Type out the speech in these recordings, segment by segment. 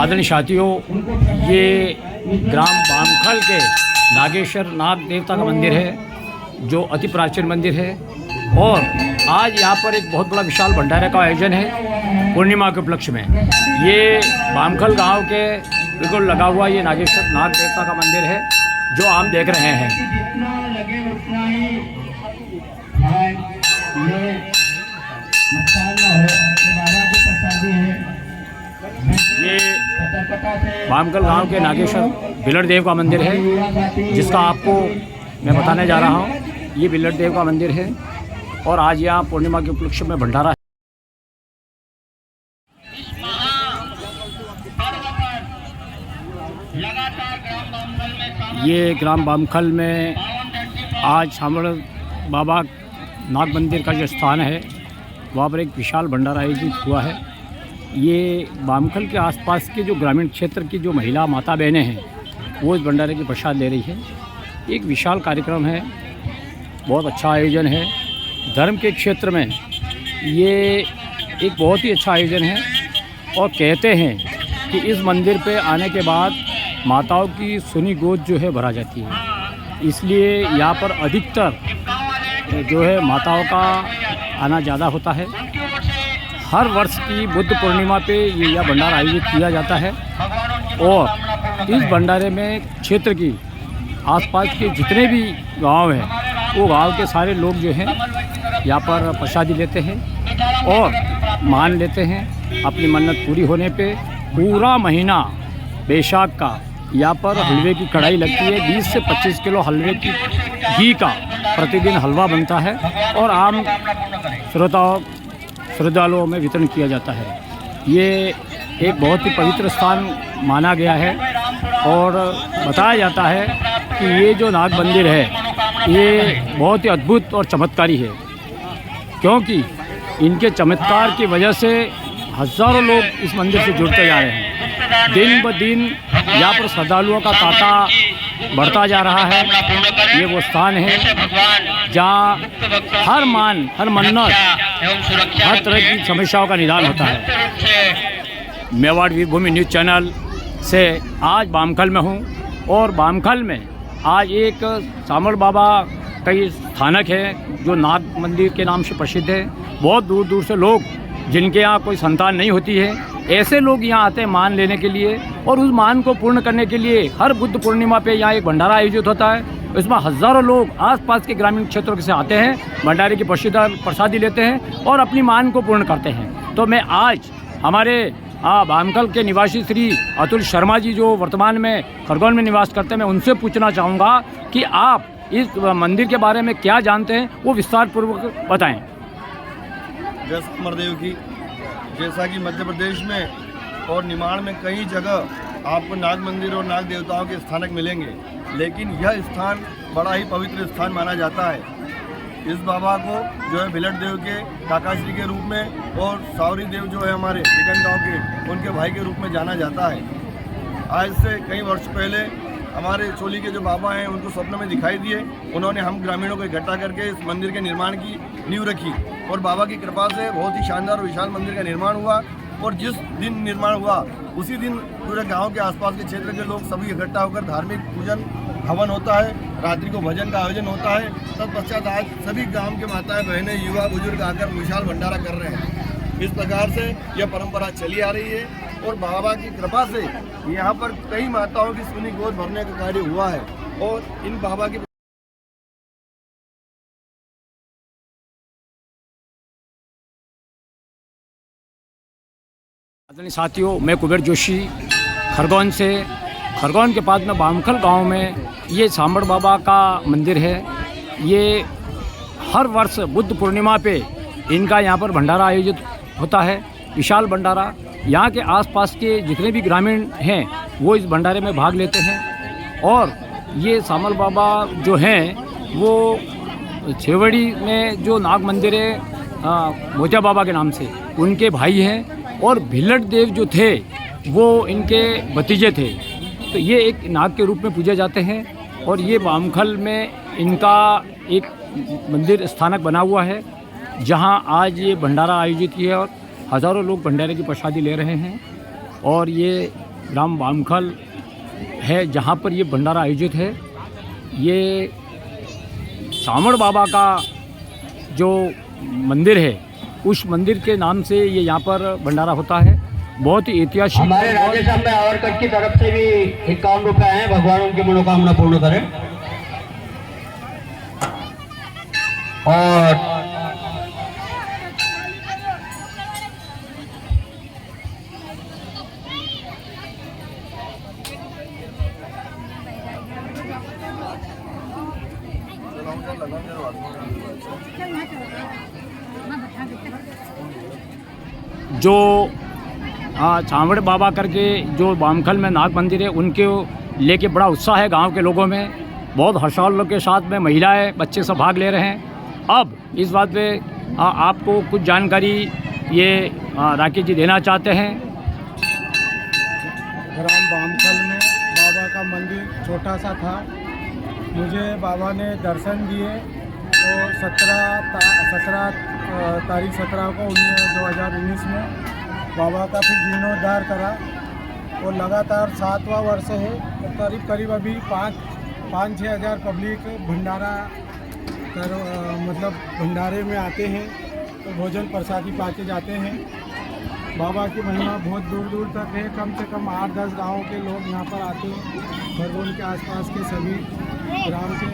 आदरणीय साथियों, ये ग्राम बामखल के नागेश्वर नाग देवता का मंदिर है जो अति प्राचीन मंदिर है। और आज यहाँ पर एक बहुत बड़ा विशाल भंडारे का आयोजन है पूर्णिमा के उपलक्ष्य में। ये बामखल गांव के बिल्कुल लगा हुआ ये नागेश्वर नाग देवता का मंदिर है जो आप देख रहे हैं। ये बामखल गांव के नागेश्वर बिलट देव का मंदिर है जिसका आपको मैं बताने जा रहा हूँ। ये बिलट देव का मंदिर है और आज यहाँ पूर्णिमा के उपलक्ष्य में भंडारा है। ये ग्राम बामखल में आज सामड़ बाबा नाग मंदिर का जो स्थान है वहाँ पर एक विशाल भंडारा आयोजित हुआ है। ये बामखल के आसपास के जो ग्रामीण क्षेत्र की जो महिला माता बहनें हैं वो इस भंडारे की प्रसाद ले रही है। एक विशाल कार्यक्रम है, बहुत अच्छा आयोजन है। धर्म के क्षेत्र में ये एक बहुत ही अच्छा आयोजन है और कहते हैं कि इस मंदिर पे आने के बाद माताओं की सुनी गोद जो है भरा जाती है। इसलिए यहाँ पर अधिकतर जो है माताओं का आना ज़्यादा होता है। हर वर्ष की बुद्ध पूर्णिमा पे ये यह भंडारा आयोजित किया जाता है और इस भंडारे में क्षेत्र की आसपास के जितने भी गांव हैं वो गांव के सारे लोग जो हैं यहाँ पर प्रसादी लेते हैं और मान लेते हैं। अपनी मन्नत पूरी होने पे पूरा महीना बैसाख का यहाँ पर हलवे की कढ़ाई लगती है। 20 से 25 किलो हलवे की घी का प्रतिदिन हलवा बनता है और आम श्रद्धालुओं में वितरण किया जाता है। ये एक बहुत ही पवित्र स्थान माना गया है और बताया जाता है कि ये जो नाग मंदिर है ये बहुत ही अद्भुत और चमत्कारी है, क्योंकि इनके चमत्कार की वजह से हज़ारों लोग इस मंदिर से जुड़ते जा रहे हैं। दिन ब दिन यहाँ पर श्रद्धालुओं का तांता बढ़ता जा रहा है। ये वो स्थान है जहाँ हर मन्नत, हर तरह की समस्याओं का निदान होता है। मेवाड़ वीरभूमि न्यूज़ चैनल से आज बामखल में हूँ और बामखल में आज एक सामड़ बाबा कई स्थानक है जो नाग मंदिर के नाम से प्रसिद्ध है। बहुत दूर दूर से लोग जिनके यहाँ कोई संतान नहीं होती है, ऐसे लोग यहाँ आते हैं मान लेने के लिए और उस मान को पूर्ण करने के लिए हर बुद्ध पूर्णिमा पे यहाँ एक भंडारा आयोजित होता है। इसमें हज़ारों लोग आसपास के ग्रामीण क्षेत्रों से आते हैं, भंडारे की प्रसादी लेते हैं और अपनी मान को पूर्ण करते हैं। तो मैं आज हमारे बामखल के निवासी श्री अतुल शर्मा जी जो वर्तमान में खरगोन में निवास करते हैं, मैं उनसे पूछना चाहूँगा कि आप इस मंदिर के बारे में क्या जानते हैं, वो विस्तार पूर्वक बताएं। जय समरदेव की। जैसा कि मध्य प्रदेश में और निमाड़ में कई जगह आपको नाग मंदिर और नाग देवताओं के स्थानक मिलेंगे, लेकिन यह स्थान बड़ा ही पवित्र स्थान माना जाता है। इस बाबा को जो है बिलट देव के काकाश्री के रूप में और सावरी देव जो है हमारे बिकन गाँव के उनके भाई के रूप में जाना जाता है। आज से कई वर्ष पहले हमारे चोली के जो बाबा हैं उनको स्वप्न में दिखाई दिए। उन्होंने हम ग्रामीणों को इकट्ठा करके इस मंदिर के निर्माण की नींव रखी और बाबा की कृपा से बहुत ही शानदार और विशाल मंदिर का निर्माण हुआ। और जिस दिन निर्माण हुआ उसी दिन पूरे गांव के आसपास के क्षेत्र के लोग सभी इकट्ठा होकर धार्मिक पूजन हवन होता है, रात्रि को भजन का आयोजन होता है। तत्पश्चात आज सभी गांव के माताएं बहनें युवा बुजुर्ग आकर विशाल भंडारा कर रहे हैं। इस प्रकार से यह परंपरा चली आ रही है और बाबा की कृपा से यहाँ पर कई माताओं की सुनी गोद भरने का कार्य हुआ है। और इन बाबा की साथियों, मैं कुबेर जोशी खरगोन से। खरगोन के पास में बामखल गांव में ये सामड़ बाबा का मंदिर है। ये हर वर्ष बुद्ध पूर्णिमा पे इनका यहाँ पर भंडारा आयोजित होता है, विशाल भंडारा। यहाँ के आसपास के जितने भी ग्रामीण हैं वो इस भंडारे में भाग लेते हैं। और ये सामड़ बाबा जो हैं वो छेवड़ी में जो नाग मंदिर है मोतिया बाबा के नाम से उनके भाई हैं और भिलट देव जो थे वो इनके भतीजे थे। तो ये एक नाग के रूप में पूजे जाते हैं और ये बामखल में इनका एक मंदिर स्थानक बना हुआ है जहां आज ये भंडारा आयोजित किया और हज़ारों लोग भंडारे की प्रसादी ले रहे हैं। और ये ग्राम बामखल है जहाँ पर ये भंडारा आयोजित है। ये सामड़ बाबा का जो मंदिर है उस मंदिर के नाम से ये यहाँ पर भंडारा होता है। बहुत ही ऐतिहासिक। हमारे राजेश में आवरकट की तरफ से भी 51 रुपए हैं। भगवान उनकी मनोकामना पूर्ण करें। और जो चावड़ बाबा करके जो बामखल में नाग मंदिर है उनके लेके बड़ा उत्साह है गांव के लोगों में। बहुत हर्षोल्लास के साथ में महिलाएं बच्चे सब भाग ले रहे हैं। अब इस बात पे आपको कुछ जानकारी ये राकेश जी देना चाहते हैं। ग्राम बामखल में बाबा का मंदिर छोटा सा था। मुझे बाबा ने दर्शन दिए तो 17 तारीख 17 को 2019 में बाबा का फिर जीर्णोद्धार करा और लगातार 7वां वर्ष है। तो करीब अभी 5-6 हज़ार पब्लिक भंडारा मतलब भंडारे में आते हैं तो भोजन प्रसादी पाके जाते हैं। बाबा की महिमा बहुत दूर दूर तक है। कम से कम 8-10 गाँव के लोग यहाँ पर आते हैं। खरगोन के आसपास के सभी ग्राम के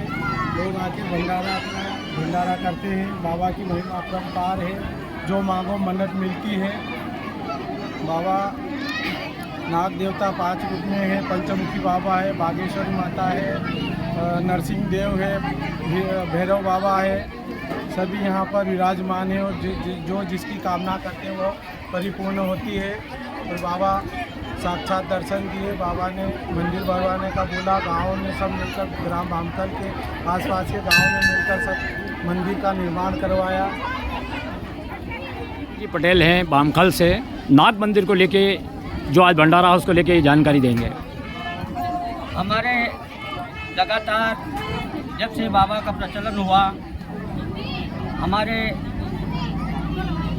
लोग आके भंडारा करते हैं। बाबा की महिमा अपरंपार है। जो मांगो मन्नत मिलती है। बाबा नाग देवता 5 रूप में है। पंचमुखी बाबा है, बागेश्वरी माता है, नरसिंह देव है, भैरव बाबा है। सभी यहाँ पर विराजमान है और जो जिसकी कामना करते हैं वो परिपूर्ण होती है। और बाबा साक्षात दर्शन दिए। बाबा ने मंदिर बनवाने का बोला। गाँव में सब मिलकर, ग्राम बामखल के आसपास के गाँव में मिलकर सब मंदिर का निर्माण करवाया। जी पटेल हैं बामखल से। नाग मंदिर को लेके जो आज भंडारा है उसको लेके जानकारी देंगे। हमारे लगातार जब से बाबा का प्रचलन हुआ, हमारे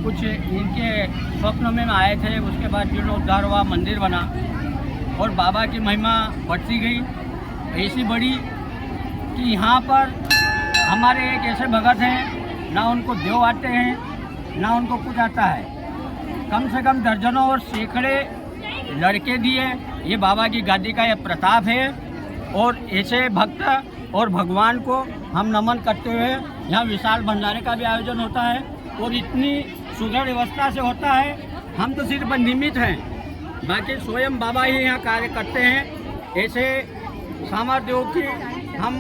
कुछ इनके स्वप्न में आए थे। उसके बाद जीर्णोद्धार हुआ, मंदिर बना और बाबा की महिमा बढ़ती गई। ऐसी बढ़ी कि यहाँ पर हमारे एक ऐसे भगत हैं, ना उनको देव आते हैं ना उनको कुछ आता है। कम से कम दर्जनों और सैकड़े लड़के दिए। ये बाबा की गादी का यह प्रताप है। और ऐसे भक्त और भगवान को हम नमन करते हुए यहाँ विशाल भंडारे का भी आयोजन होता है और इतनी सुदृढ़ व्यवस्था से होता है। हम तो सिर्फ निमित्त हैं, बाकी स्वयं बाबा ही यहाँ कार्य करते हैं। ऐसे सामर्थ्यों की हम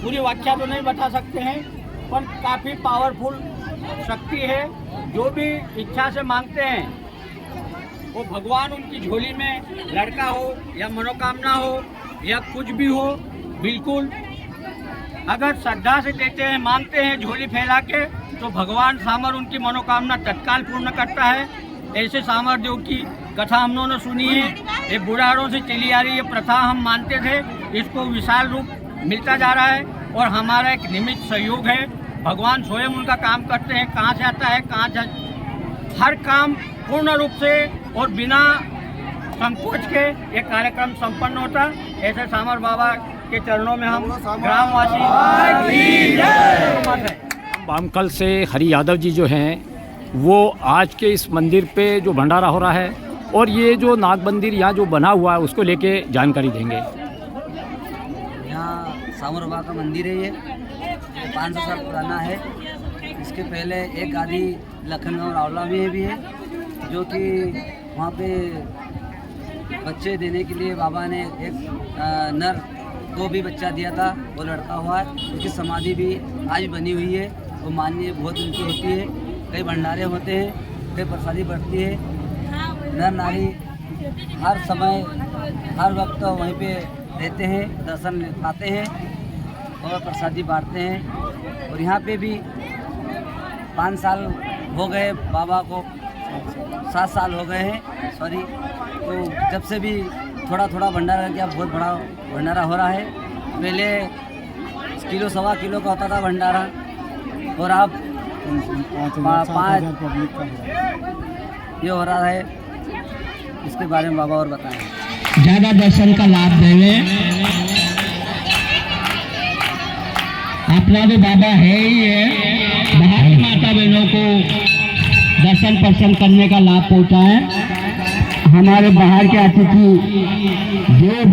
पूरी व्याख्या तो नहीं बता सकते हैं, पर काफ़ी पावरफुल शक्ति है। जो भी इच्छा से मांगते हैं वो भगवान उनकी झोली में, लड़का हो या मनोकामना हो या कुछ भी हो, बिल्कुल अगर श्रद्धा से देते हैं, मांगते हैं झोली फैला के, तो भगवान सामर उनकी मनोकामना तत्काल पूर्ण करता है। ऐसे सामर्थ्यों की कथा हम लोगों ने सुनी है। ये बुढ़ाड़ों से चली आ रही ये प्रथा हम मानते थे, इसको विशाल रूप मिलता जा रहा है और हमारा एक निमित्त सहयोग है। भगवान स्वयं उनका काम करते हैं। कहाँ से आता है, कहाँ से हर काम पूर्ण रूप से और बिना संकोच के ये कार्यक्रम संपन्न होता। ऐसे सामर बाबा के चरणों में हम ग्रामवासी बामखल से हरि यादव जी जो हैं वो आज के इस मंदिर पे जो भंडारा हो रहा है और ये जो नाग मंदिर यहाँ जो बना हुआ है उसको लेके जानकारी देंगे। यहाँ सामर बाबा का मंदिर है। ये 500 साल पुराना है। इसके पहले एक गादी लखनऊ रावला में भी है, जो कि वहाँ पे बच्चे देने के लिए बाबा ने एक नर को भी बच्चा दिया था। वो लड़का हुआ है। उसकी समाधि भी आज बनी हुई है। वो मान्य बहुत उनकी होती है। कई भंडारे होते हैं, कई प्रसादी बढ़ती है। नर नारी हर समय हर वक्त वहीं पे रहते हैं, दर्शन पाते हैं और प्रसादी बांटते हैं। और यहाँ पे भी 5 साल हो गए बाबा को, 7 साल हो गए हैं सॉरी। तो जब से भी थोड़ा थोड़ा भंडारा किया, बहुत बड़ा भंडारा हो रहा है। पहले किलो 1.25 किलो का होता था भंडारा और अब 5 ये हो रहा है। इसके बारे में बाबा और बताएं। ज़्यादा दर्शन का लाभ देवे। अपना तो बाबा है ही है, बाहर की माता बहनों को दर्शन पर्शन करने का लाभ पहुँचाएं। हमारे बाहर के अतिथि जो